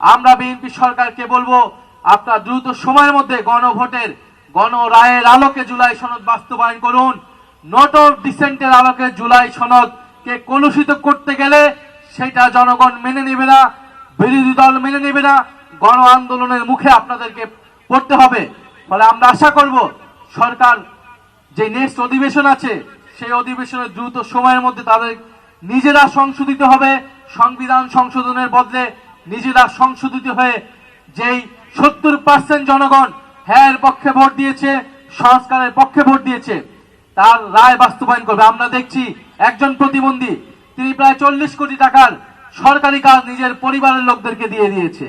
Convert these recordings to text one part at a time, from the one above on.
আমরা বিএনপি সরকারকে বলবো, আপনারা দ্রুত সময়ের মধ্যে গণভোটের গণরায়ের আলোকে জুলাই সনদ বাস্তবায়ন করুন। নোট অফ ডিসেন্টের আলোকে জুলাই সনদকে কলুষিত করতে গেলে সেটা জনগণ মেনে নেবে না, বিরোধী দল মেনে নেবে না, গণ আন্দোলনের মুখে আপনাদেরকে পড়তে হবে। ফলে আমরা আশা করব সরকার যে নেক্সট অধিবেশন আছে সেই অধিবেশনে দ্রুত সময়ের মধ্যে তাদের নিজেরা সংশোধিত হবে, সংবিধান সংশোধনের বদলে নিজেরা সংশোধিত হয়ে যেই 70% জনগণ হ্যাঁ পক্ষে ভোট দিয়েছে, সংস্কারের পক্ষে ভোট দিয়েছে, তার রায় বাস্তবায়ন করবে। আমরা দেখছি একজন প্রতিবন্ধী তিনি প্রায় 40 কোটি টাকার সরকারি কাজ নিজের পরিবারের লোকদেরকে দিয়ে দিয়েছে।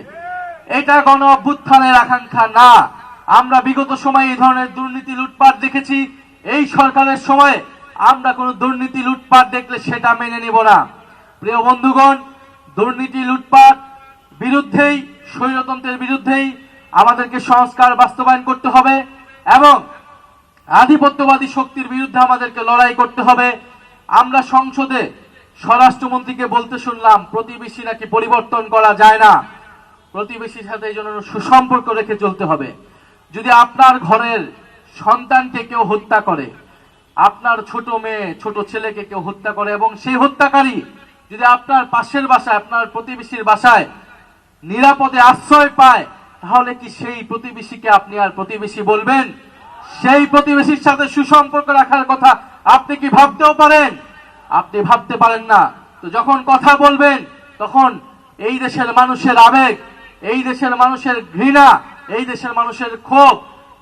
এটা গণ অভ্যুত্থানের আকাঙ্ক্ষা না। আমরা বিগত সময়ে এই ধরনের দুর্নীতি লুটপাট দেখেছি। এই সরকারের সময়ে আমরা কোন দুর্নীতি লুটপাট দেখলে সেটা মেনে নিব না। প্রিয় বন্ধুগণ, দুর্নীতি লুটপাট বিরুদ্ধেই, স্বৈরতন্ত্রের বিরুদ্ধেই আমাদেরকে সংস্কার বাস্তবায়ন করতে হবে এবং আধিপত্যবাদী শক্তির বিরুদ্ধে আমাদেরকে লড়াই করতে হবে। আমরা সংসদে স্বরাষ্ট্রমন্ত্রীকে বলতে শুনলাম প্রতিবেশী নাকি পরিবর্তন করা যায় না, প্রতিবেশীর সাথে এই জন্য সুসম্পর্ক রেখে চলতে হবে। যদি আপনার ঘরের সন্তানকে কেউ হত্যা করে, আপনার ছোট মেয়ে ছোট ছেলেকে কেউ হত্যা করে এবং সেই হত্যাকারী যদি আপনার পাশের বাসায়, আপনার প্রতিবেশীর বাসায় নিরাপদে আশ্রয় পায়, তাহলে কি সেই প্রতিবেশীকে আপনি আর প্রতিবেশী বলবেন? সেই প্রতিবেশীর সাথে সুসম্পর্ক রাখার কথা আপনি কি ভাবতেও পারেন? আপনি ভাবতে পারেন না। তো যখন কথা বলবেন তখন এই দেশের মানুষের আবেগ, এই দেশের মানুষের ঘৃণা, এই দেশের মানুষের ক্ষোভ,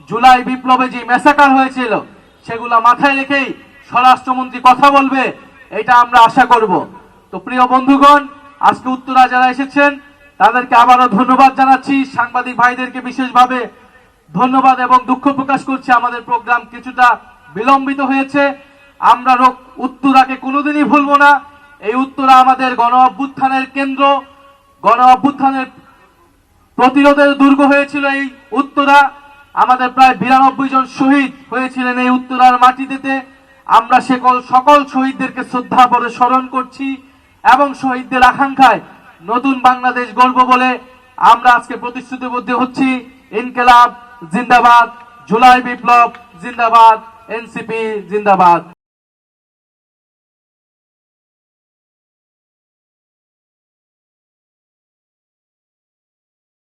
জুলাই বিপ্লবে যে ম্যাসাকার হয়েছিল সেগুলা মাথায় রেখেই স্বরাষ্ট্রমন্ত্রী কথা বলবে, এটা আমরা আশা করব। তো প্রিয় বন্ধুগণ, আজকে উত্তরা যারা এসেছেন তাদেরকে আবারও ধন্যবাদ জানাচ্ছি। সাংবাদিক ভাইদেরকে বিশেষভাবে ধন্যবাদ এবং দুঃখ প্রকাশ করছি, আমাদের প্রোগ্রাম কিছুটা বিলম্বিত হয়েছে। আমরা উত্তরাকে কোনোদিনই ভুলবো না। এই উত্তরা আমাদের গণ অভ্যুত্থানের কেন্দ্র, গণ অভ্যুত্থানের প্রতিরোধের দুর্গ হয়েছিল এই উত্তরা। আমাদের প্রায় 92 জন শহীদ হয়েছিলেন এই উত্তরার মাটিতে। আমরা সকল শহীদদেরকে শ্রদ্ধা ভরে স্মরণ করছি এবং শহীদদের আকাঙ্ক্ষায় নতুন বাংলাদেশ গড়ব বলে আমরা আজকে প্রতিশ্রুতিবদ্ধ হচ্ছি। ইনকিলাব জিন্দাবাদ, জুলাই বিপ্লব জিন্দাবাদ, এনসিপি জিন্দাবাদ।